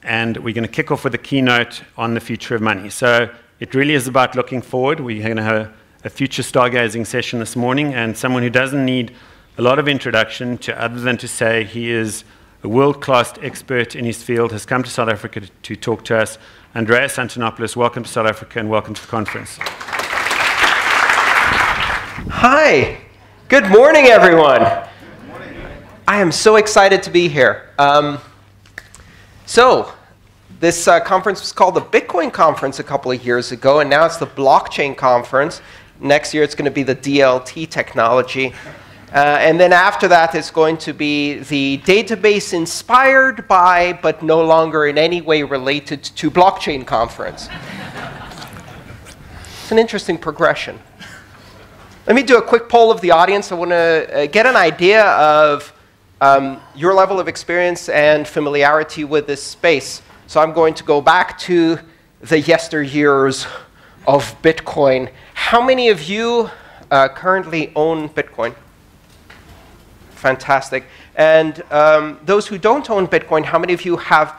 and we're going to kick off with a keynote on the future of money. So it really is about looking forward. We're going to have a future stargazing session this morning, and someone who doesn't need a lot of introduction other than to say he is a world-class expert in his field, has come to South Africa to talk to us. Andreas Antonopoulos, welcome to South Africa and welcome to the conference. Hi. Good morning, everyone. Good morning. I am so excited to be here. This conference was called the Bitcoin Conference a couple of years ago, and now it's the Blockchain Conference. Next year, it's going to be the DLT technology. And then after that, it's going to be the database inspired by, but no longer in any way related to, Blockchain Conference. It's an interesting progression. Let me do a quick poll of the audience. I want to get an idea of your level of experience and familiarity with this space. So I'm going to go back to the yesteryears of Bitcoin. How many of you currently own Bitcoin? Fantastic. And those who don't own Bitcoin, how many of you have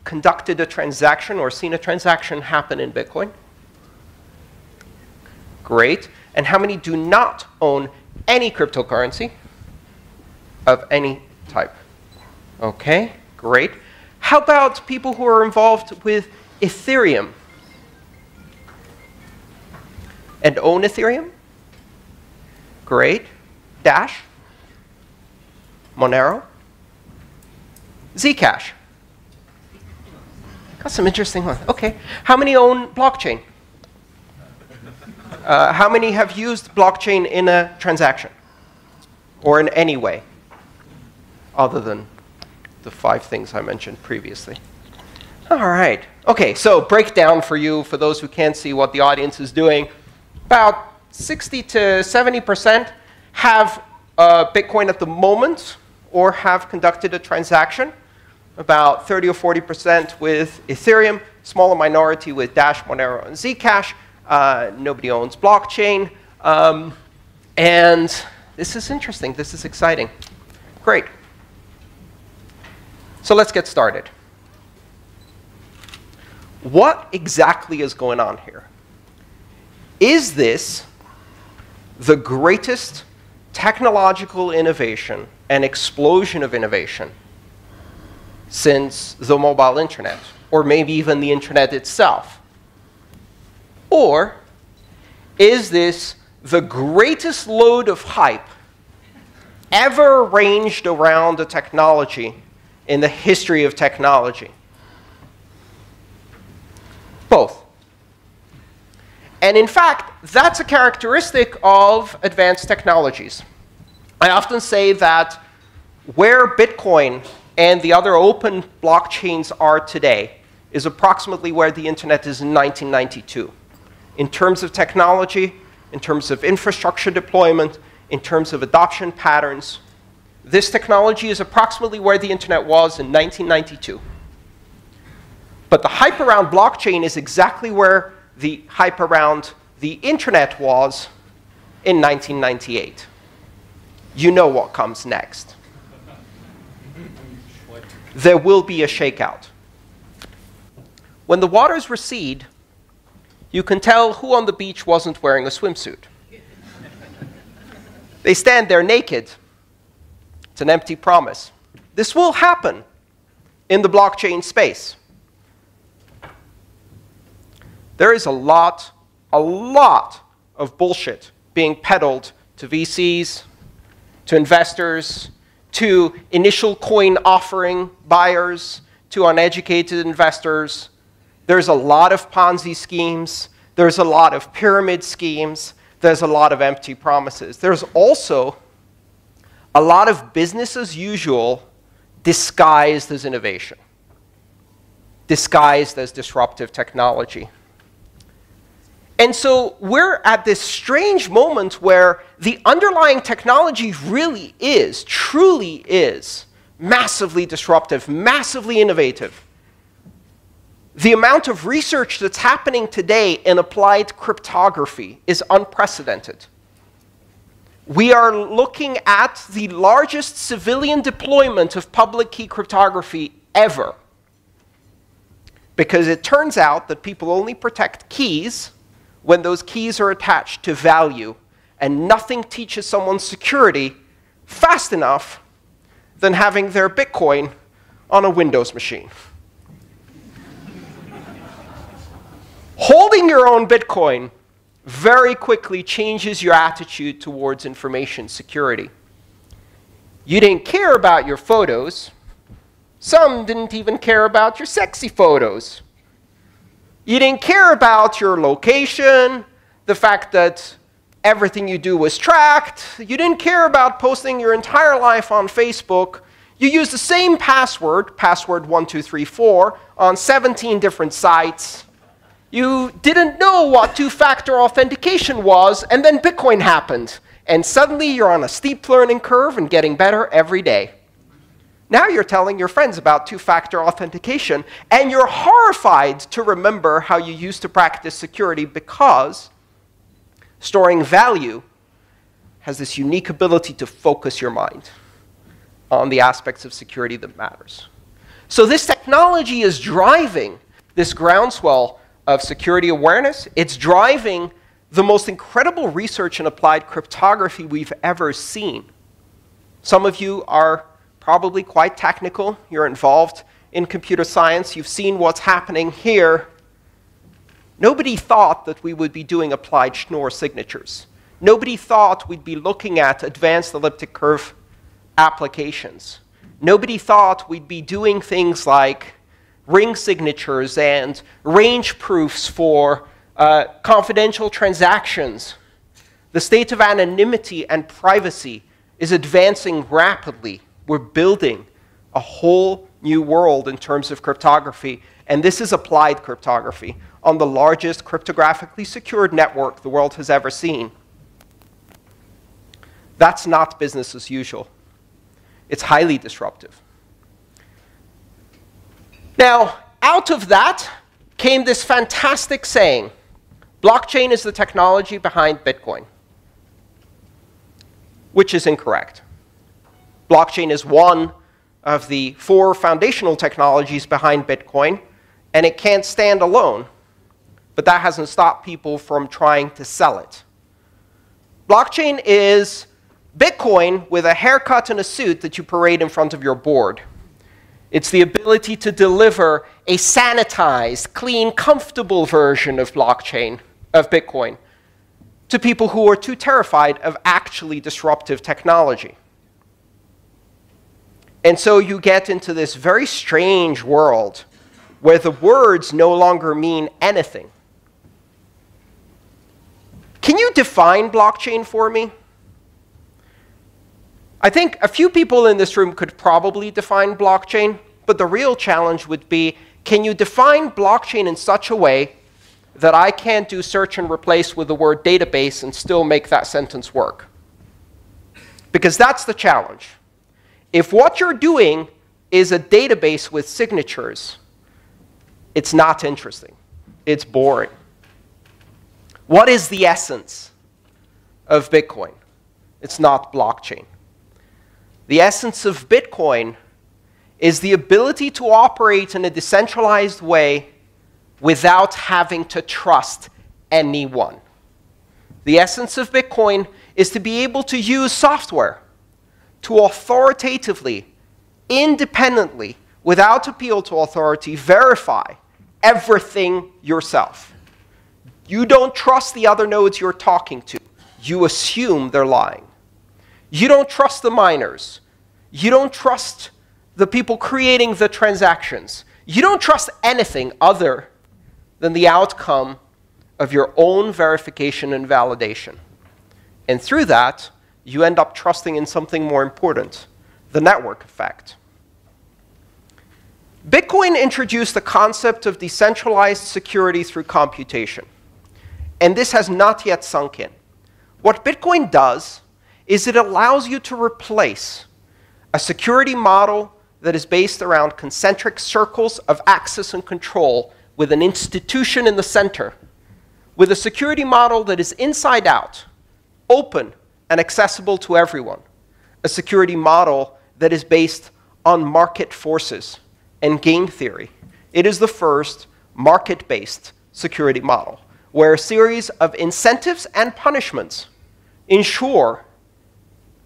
conducted a transaction or seen a transaction happen in Bitcoin? Great. And how many do not own any cryptocurrency of any type? OK, great. How about people who are involved with Ethereum and own Ethereum? Great. Dash? Monero? Zcash? Got some interesting ones. OK. How many own blockchain? How many have used blockchain in a transaction? Or in any way? Other than the 5 things I mentioned previously. All right. OK, so breakdown for you, for those who can't see what the audience is doing. About 60 to 70% have Bitcoin at the moment, or have conducted a transaction. About 30 or 40% with Ethereum, smaller minority with Dash, Monero, and Zcash. Nobody owns blockchain. And this is interesting. This is exciting. Great. So let's get started. What exactly is going on here? Is this the greatest technological innovation and explosion of innovation since the mobile internet, or maybe even the internet itself? Or is this the greatest load of hype ever arranged around a technology in the history of technology? Both. And in fact, that's a characteristic of advanced technologies. I often say that where Bitcoin and the other open blockchains are today is approximately where the internet is in 1992. In terms of technology, in terms of infrastructure deployment, in terms of adoption patterns, this technology is approximately where the internet was in 1992. But the hype around blockchain is exactly where the hype around the internet was in 1998. You know what comes next. There will be a shakeout. When the waters recede, you can tell who on the beach wasn't wearing a swimsuit. They stand there naked. It's an empty promise. This will happen in the blockchain space. There is a lot of bullshit being peddled to VCs, to investors, to initial coin offering buyers, to uneducated investors. There's a lot of Ponzi schemes. There's a lot of pyramid schemes. There's a lot of empty promises. There's also a lot of business as usual disguised as innovation, disguised as disruptive technology. And so we're at this strange moment where the underlying technology really is, truly is, massively disruptive, massively innovative. The amount of research that's happening today in applied cryptography is unprecedented. We are looking at the largest civilian deployment of public key cryptography ever. because it turns out that people only protect keys when those keys are attached to value, and nothing teaches someone security fast enough than having their Bitcoin on a Windows machine. Holding your own Bitcoin very quickly changes your attitude towards information security. You didn't care about your photos. Some didn't even care about your sexy photos. You didn't care about your location, the fact that everything you do was tracked. You didn't care about posting your entire life on Facebook. You used the same password, password1234, on 17 different sites. You didn't know what two-factor authentication was, and then Bitcoin happened. And suddenly you're on a steep learning curve and getting better every day. Now you're telling your friends about two-factor authentication, and you're horrified to remember how you used to practice security, because storing value has this unique ability to focus your mind on the aspects of security that matters. So this technology is driving this groundswell of security awareness. It's driving the most incredible research in applied cryptography we've ever seen. Some of you are probably quite technical. You're involved in computer science. You've seen what's happening here. Nobody thought that we would be doing applied Schnorr signatures. Nobody thought we'd be looking at advanced elliptic curve applications. Nobody thought we'd be doing things like ring signatures and range proofs for confidential transactions. The state of anonymity and privacy is advancing rapidly. We're building a whole new world in terms of cryptography, and this is applied cryptography on the largest cryptographically secured network the world has ever seen. That's not business as usual. It's highly disruptive. Now, out of that came this fantastic saying: blockchain is the technology behind Bitcoin, which is incorrect. Blockchain is one of the 4 foundational technologies behind Bitcoin, and it can't stand alone. But that hasn't stopped people from trying to sell it. Blockchain is Bitcoin with a haircut and a suit that you parade in front of your board. It's the ability to deliver a sanitized, clean, comfortable version of Bitcoin, to people who are too terrified of actually disruptive technology. And so you get into this very strange world where the words no longer mean anything. Can you define blockchain for me? I think a few people in this room could probably define blockchain, but the real challenge would be, can you define blockchain in such a way that I can't do search and replace with the word database and still make that sentence work? Because that's the challenge. If what you're doing is a database with signatures, it's not interesting. It's boring. What is the essence of Bitcoin? It's not blockchain. The essence of Bitcoin is the ability to operate in a decentralized way without having to trust anyone. The essence of Bitcoin is to be able to use software to authoritatively, independently, without appeal to authority, verify everything yourself. You don't trust the other nodes you're talking to. You assume they're lying. You don't trust the miners. You don't trust the people creating the transactions. You don't trust anything other than the outcome of your own verification and validation. And through that, you end up trusting in something more important, the network effect. Bitcoin introduced the concept of decentralized security through computation. And this has not yet sunk in. What Bitcoin does is it allows you to replace a security model that is based around concentric circles of access and control with an institution in the center, with a security model that is inside out, open and accessible to everyone. A security model that is based on market forces and game theory. It is the first market-based security model, where a series of incentives and punishments ensure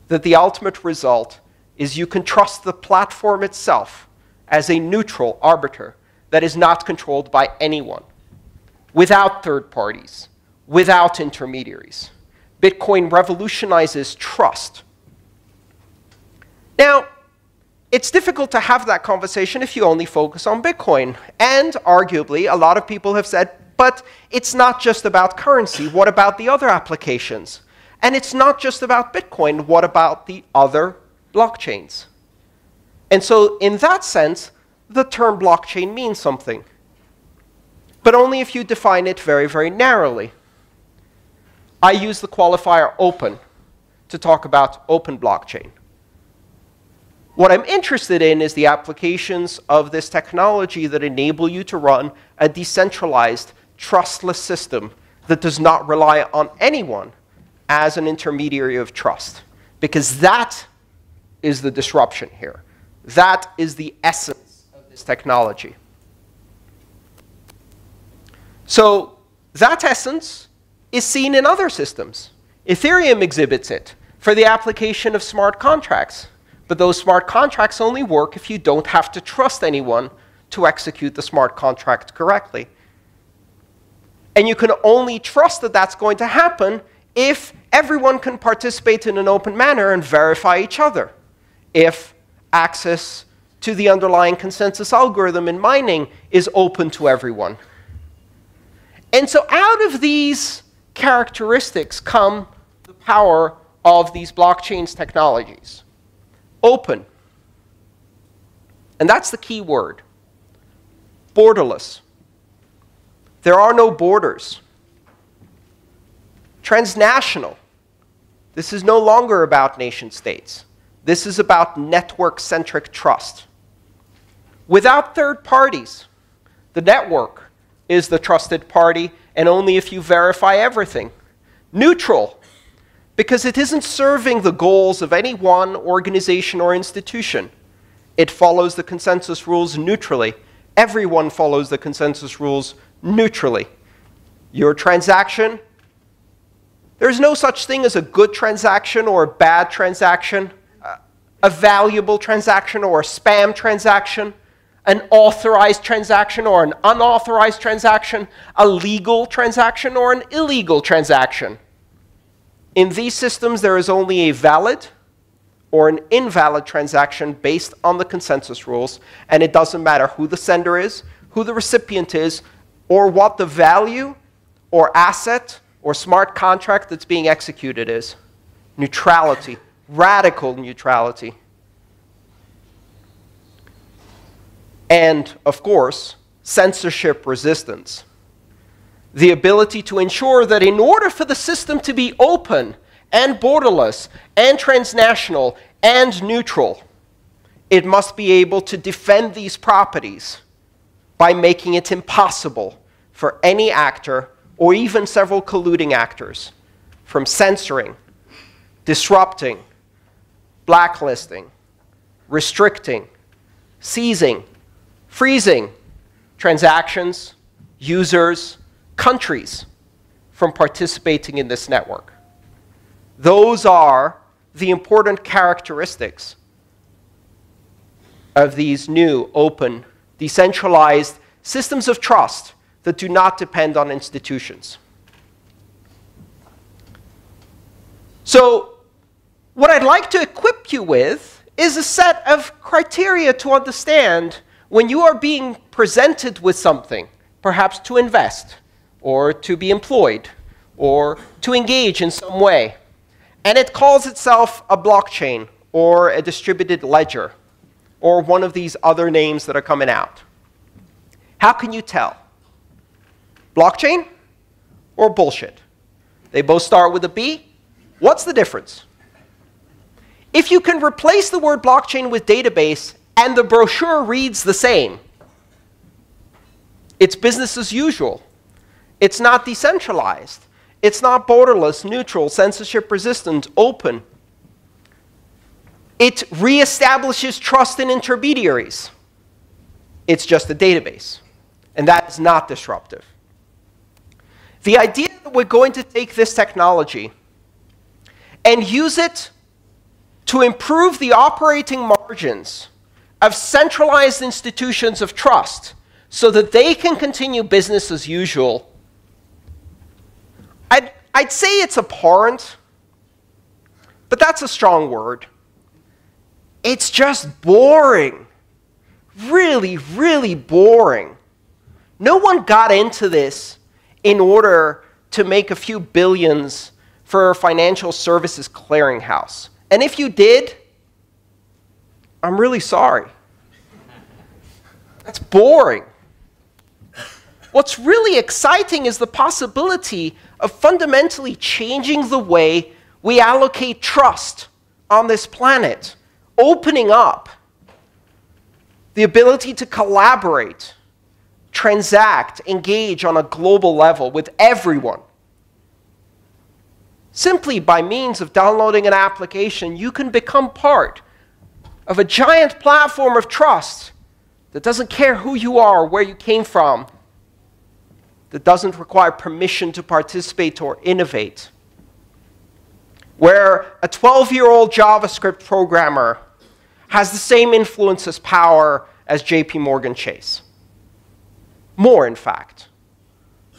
that the ultimate result is you can trust the platform itself as a neutral arbiter that is not controlled by anyone, without third parties, without intermediaries. Bitcoin revolutionizes trust. Now, it's difficult to have that conversation if you only focus on Bitcoin. And arguably, a lot of people have said, but it's not just about currency. What about the other applications? And it's not just about Bitcoin. What about the other blockchains? And so in that sense, the term blockchain means something, but only if you define it very, very narrowly. I use the qualifier open to talk about open blockchain. What I'm interested in is the applications of this technology that enable you to run a decentralized, trustless system that does not rely on anyone as an intermediary of trust, because that is the disruption here. That is the essence of this technology. So that essence is seen in other systems. Ethereum exhibits it for the application of smart contracts. But those smart contracts only work if you don't have to trust anyone to execute the smart contract correctly. And you can only trust that that's going to happen if everyone can participate in an open manner and verify each other. If access to the underlying consensus algorithm in mining is open to everyone. And so out of these characteristics come the power of these blockchains technologies. Open. And that's the key word. Borderless. There are no borders. Transnational. This is no longer about nation states. This is about network-centric trust. Without third parties, the network is the trusted party, and only if you verify everything. Neutral, because it isn't serving the goals of any one organization or institution. It follows the consensus rules neutrally. Everyone follows the consensus rules neutrally. Your transaction, there's no such thing as a good transaction or a bad transaction, a valuable transaction or a spam transaction, an authorized transaction or an unauthorized transaction, a legal transaction or an illegal transaction. In these systems, there is only a valid or an invalid transaction based on the consensus rules, and it doesn't matter who the sender is, who the recipient is, or what the value or asset or smart contract that's being executed is. Neutrality, radical neutrality. And, of course, censorship resistance. The ability to ensure that in order for the system to be open and borderless and transnational and neutral, it must be able to defend these properties by making it impossible for any actor or even several colluding actors from censoring, disrupting, blacklisting, restricting, seizing, freezing transactions, users, countries from participating in this network. Those are the important characteristics of these new, open, decentralized systems of trust that do not depend on institutions. So what I'd like to equip you with is a set of criteria to understand when you are being presented with something, perhaps to invest, or to be employed, or to engage in some way, and it calls itself a blockchain, or a distributed ledger, or one of these other names that are coming out. How can you tell? Blockchain or bullshit? They both start with a B. What's the difference? If you can replace the word blockchain with database and the brochure reads the same, it's business as usual. It's not decentralized. It's not borderless, neutral, censorship resistant, open. It reestablishes trust in intermediaries. It's just a database. And that is not disruptive. The idea that we're going to take this technology and use it to improve the operating margins of centralized institutions of trust so that they can continue business as usual, I'd say it's abhorrent, but that's a strong word. It's just boring. Really, really boring. No one got into this in order to make a few billions for a financial services clearinghouse. And if you did, I'm really sorry. That's boring. What's really exciting is the possibility of fundamentally changing the way we allocate trust on this planet, opening up the ability to collaborate, transact, engage on a global level with everyone. Simply by means of downloading an application, you can become part of a giant platform of trust that doesn't care who you are or where you came from, that doesn't require permission to participate or innovate, where a 12-year-old JavaScript programmer has the same influence as power as JP Morgan Chase. More, in fact,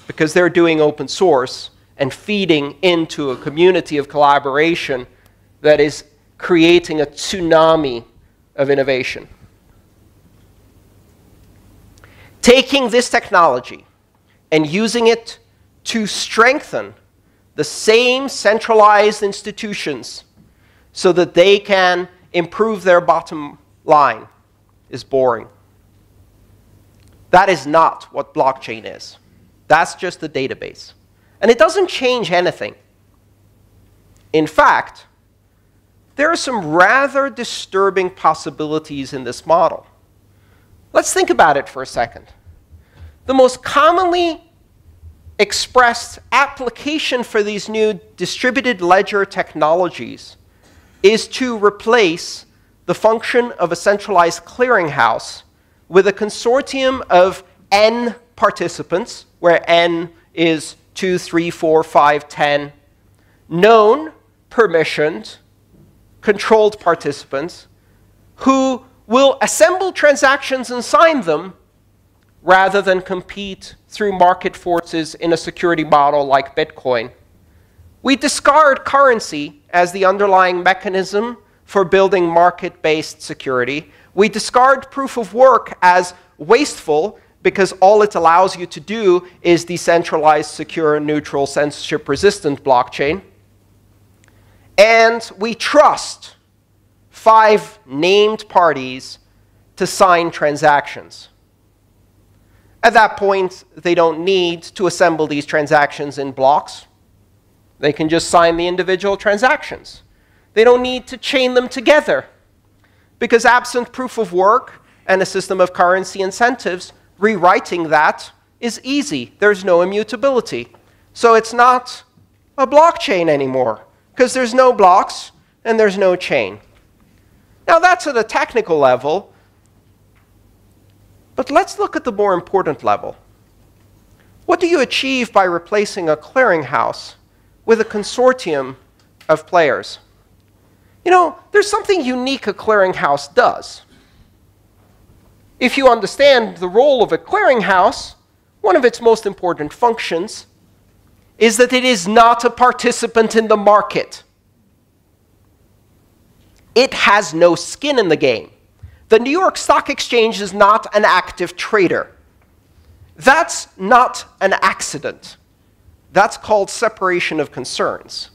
because they're doing open source and feeding into a community of collaboration that is creating a tsunami of innovation. Taking this technology and using it to strengthen the same centralized institutions so that they can improve their bottom line is boring. That is not what blockchain is. That's just a database. And it doesn't change anything. In fact, there are some rather disturbing possibilities in this model. Let's think about it for a second. The most commonly expressed application for these new distributed ledger technologies is to replace the function of a centralized clearinghouse with a consortium of n participants, where n is 2, 3, 4, 5, 10, known, permissioned, controlled participants, who will assemble transactions and sign them rather than compete through market forces in a security model like Bitcoin. We discard currency as the underlying mechanism for building market-based security. We discard proof of work as wasteful because all it allows you to do is decentralized, secure, neutral, censorship-resistant blockchain. And we trust 5 named parties to sign transactions. At that point, they don't need to assemble these transactions in blocks. They can just sign the individual transactions. They don't need to chain them together, because absent proof of work and a system of currency incentives, rewriting that is easy. There's no immutability. So it's not a blockchain anymore, because there's no blocks and there's no chain. Now that's at a technical level, but let's look at the more important level. What do you achieve by replacing a clearinghouse with a consortium of players? You know, there's something unique a clearinghouse does. If you understand the role of a clearinghouse, one of its most important functions is that it is not a participant in the market. It has no skin in the game. The New York Stock Exchange is not an active trader. That's not an accident. That's called separation of concerns.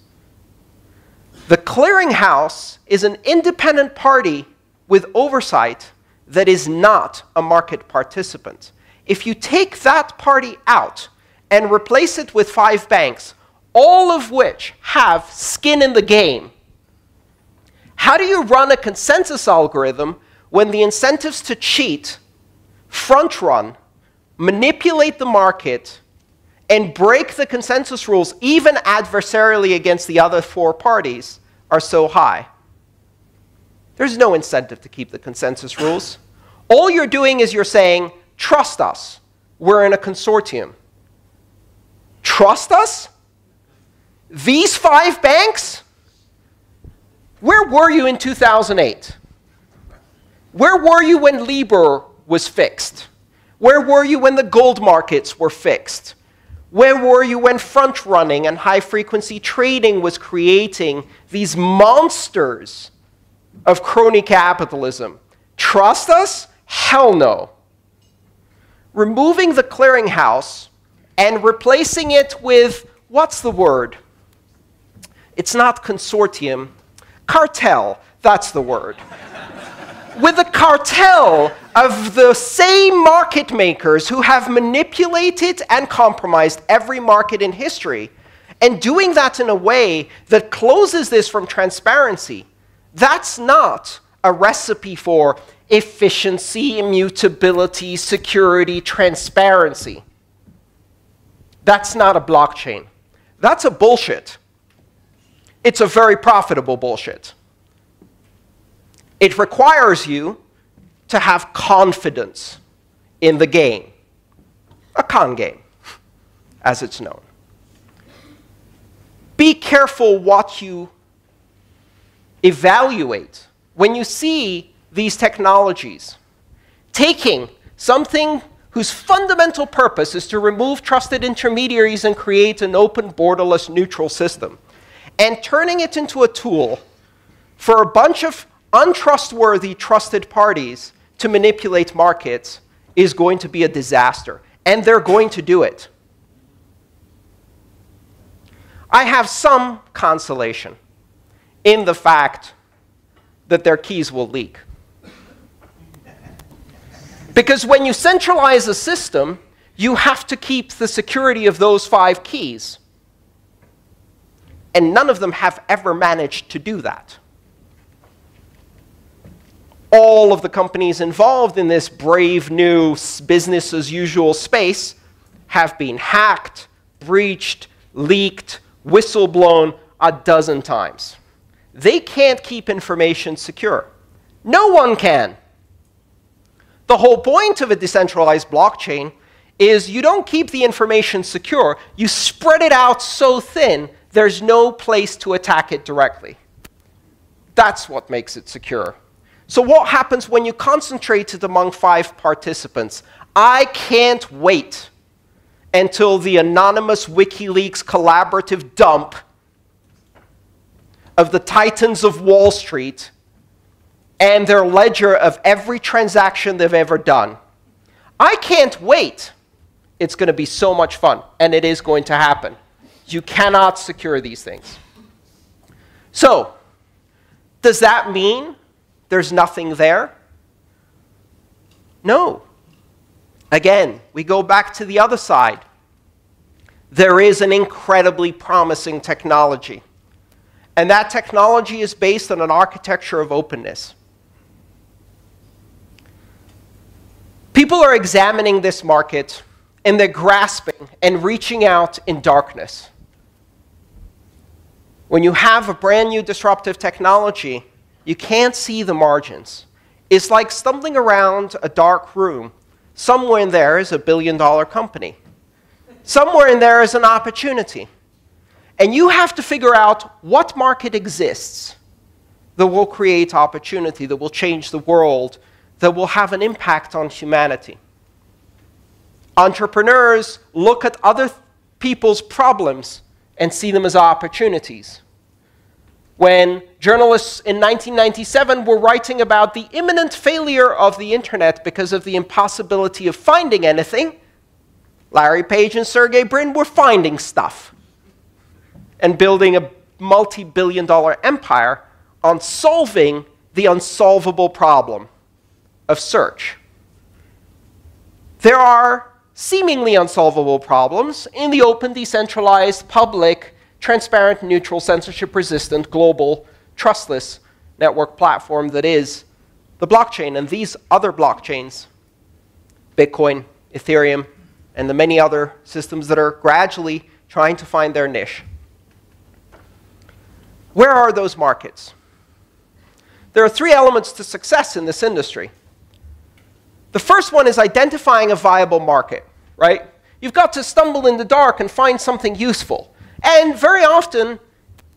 The clearinghouse is an independent party with oversight that is not a market participant. If you take that party out and replace it with 5 banks, all of which have skin in the game, how do you run a consensus algorithm when the incentives to cheat, front-run, manipulate the market, and break the consensus rules, even adversarially against the other 4 parties, are so high? There's no incentive to keep the consensus rules. All you're doing is you're saying, trust us. We're in a consortium. Trust us? These 5 banks? Where were you in 2008? Where were you when Libor was fixed? Where were you when the gold markets were fixed? Where were you when front-running and high-frequency trading was creating these monsters of crony capitalism? Trust us? Hell no. Removing the clearinghouse and replacing it with, what's the word? It's not consortium. Cartel, that's the word. With a cartel of the same market makers who have manipulated and compromised every market in history, and doing that in a way that closes this from transparency, that's not a recipe for efficiency, immutability, security, transparency. That's not a blockchain. That's a bullshit. It's a very profitable bullshit. It requires you to have confidence in the game. A con game, as it's known. Be careful what you evaluate when you see these technologies taking something whose fundamental purpose is to remove trusted intermediaries and create an open, borderless, neutral system, and turning it into a tool for a bunch of untrustworthy trusted parties to manipulate markets is going to be a disaster. And they're going to do it. I have some consolation in the fact that their keys will leak. Because when you centralize a system, you have to keep the security of those 5 keys. And none of them have ever managed to do that. All of the companies involved in this brave new business-as-usual space have been hacked, breached, leaked, whistleblown a dozen times. They can't keep information secure. No one can. The whole point of a decentralized blockchain is you don't keep the information secure. You spread it out so thin, there's no place to attack it directly. That's what makes it secure. So what happens when you concentrate it among 5 participants? I can't wait until the anonymous WikiLeaks collaborative dump of the titans of Wall Street and their ledger of every transaction they've ever done. I can't wait. It's going to be so much fun, and it is going to happen. You cannot secure these things. So, does that mean there's nothing there? No. Again, we go back to the other side. There is an incredibly promising technology. And that technology is based on an architecture of openness. People are examining this market, and they're grasping and reaching out in darkness. When you have a brand new disruptive technology, you can't see the margins. It's like stumbling around a dark room. Somewhere in there is a billion-dollar company. Somewhere in there is an opportunity. And you have to figure out what market exists that will create opportunity, that will change the world, that will have an impact on humanity. Entrepreneurs look at other people's problems and see them as opportunities. When journalists in 1997 were writing about the imminent failure of the internet because of the impossibility of finding anything, Larry Page and Sergey Brin were finding stuff and building a multi-billion-dollar empire on solving the unsolvable problem of search. There are seemingly unsolvable problems in the open, decentralized, public, transparent, neutral, censorship-resistant, global, trustless network platform that is the blockchain. And these other blockchains, Bitcoin, Ethereum, and the many other systems that are gradually trying to find their niche. Where are those markets? There are 3 elements to success in this industry. The first one is identifying a viable market, right? You've got to stumble in the dark and find something useful. And very often,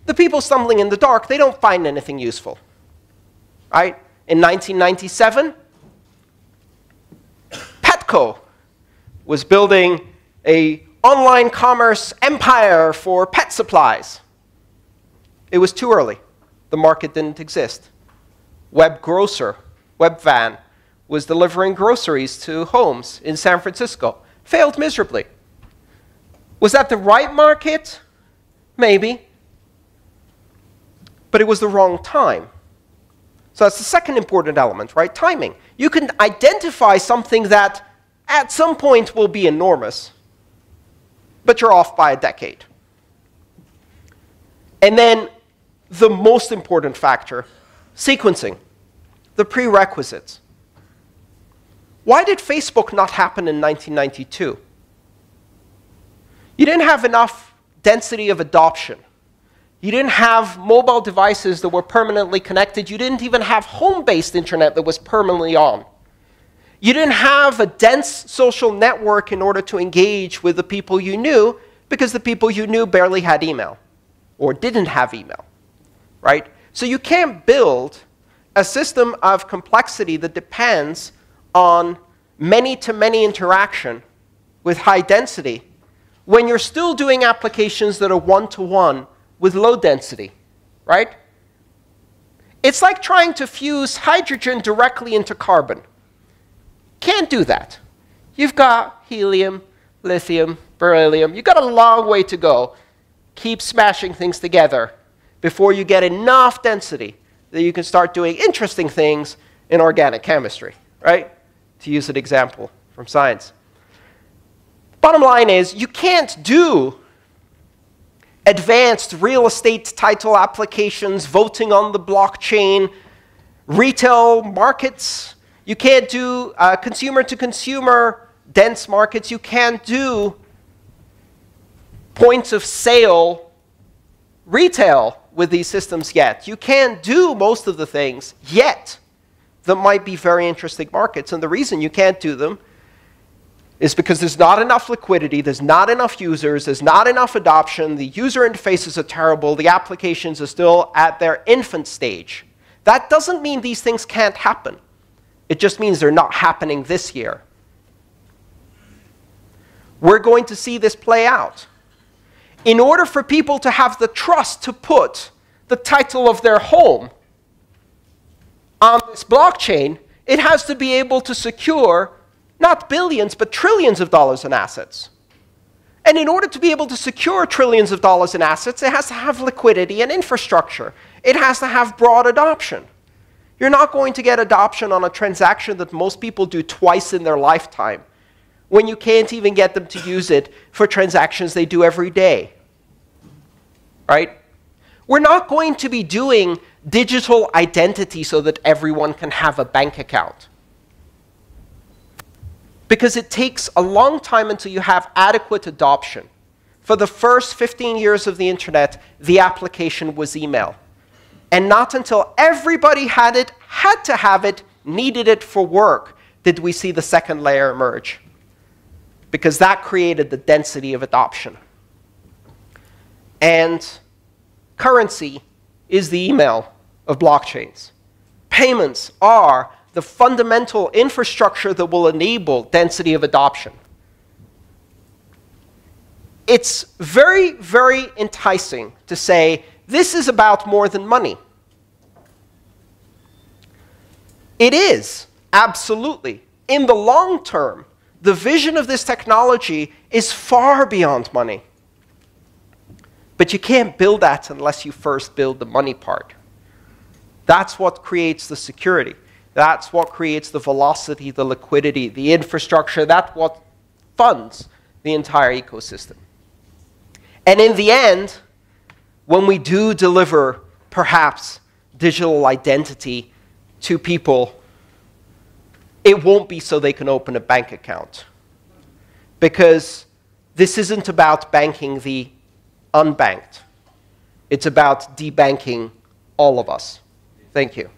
the people stumbling in the dark, they don't find anything useful, right? In 1997, Petco was building an online commerce empire for pet supplies. It was too early. The market didn't exist. Webvan, was delivering groceries to homes in San Francisco. Failed miserably. Was that the right market? Maybe. But it was the wrong time. So that's the second important element, right? Timing. You can identify something that at some point will be enormous, but you're off by a decade. And then the most important factor, sequencing, the prerequisites. Why did Facebook not happen in 1992? You didn't have enough density of adoption. You didn't have mobile devices that were permanently connected. You didn't even have home-based internet that was permanently on. You didn't have a dense social network in order to engage with the people you knew, because the people you knew barely had email or didn't have email, right? So you can't build a system of complexity that depends on many-to-many interaction with high density when you're still doing applications that are one-to-one with low density, right? It's like trying to fuse hydrogen directly into carbon. Can't do that. You've got helium, lithium, beryllium. You've got a long way to go. Keep smashing things together before you get enough density that you can start doing interesting things in organic chemistry, right? To use an example from science. Bottom line is, you can't do advanced real estate title applications, voting on the blockchain, retail markets. You can't do consumer-to-consumer dense markets. You can't do points of sale retail with these systems yet. You can't do most of the things yet that might be very interesting markets. And the reason you can't do them is because there's not enough liquidity, there's not enough users, there's not enough adoption, the user interfaces are terrible, the applications are still at their infant stage. That doesn't mean these things can't happen. It just means they're not happening this year. We're going to see this play out. In order for people to have the trust to put the title of their home on this blockchain, it has to be able to secure not billions, but trillions of dollars in assets. And in order to be able to secure trillions of dollars in assets, it has to have liquidity and infrastructure. It has to have broad adoption. You're not going to get adoption on a transaction that most people do twice in their lifetime, when you can't even get them to use it for transactions they do every day, right? We're not going to be doing digital identity so that everyone can have a bank account, because it takes a long time until you have adequate adoption. For the first 15 years of the internet, the application was email. And not until everybody had it, had to have it, needed it for work, did we see the second layer emerge. Because that created the density of adoption. And currency is the email of blockchains. Payments are the fundamental infrastructure that will enable density of adoption. It's very, very enticing to say, this is about more than money. It is, absolutely. In the long term, the vision of this technology is far beyond money. But you can't build that unless you first build the money part. That's what creates the security. That's what creates the velocity, the liquidity, the infrastructure. That's what funds the entire ecosystem. And in the end, when we do deliver, perhaps, digital identity to people, it won't be so they can open a bank account. Because this isn't about banking the unbanked. It's about debanking all of us. Thank you.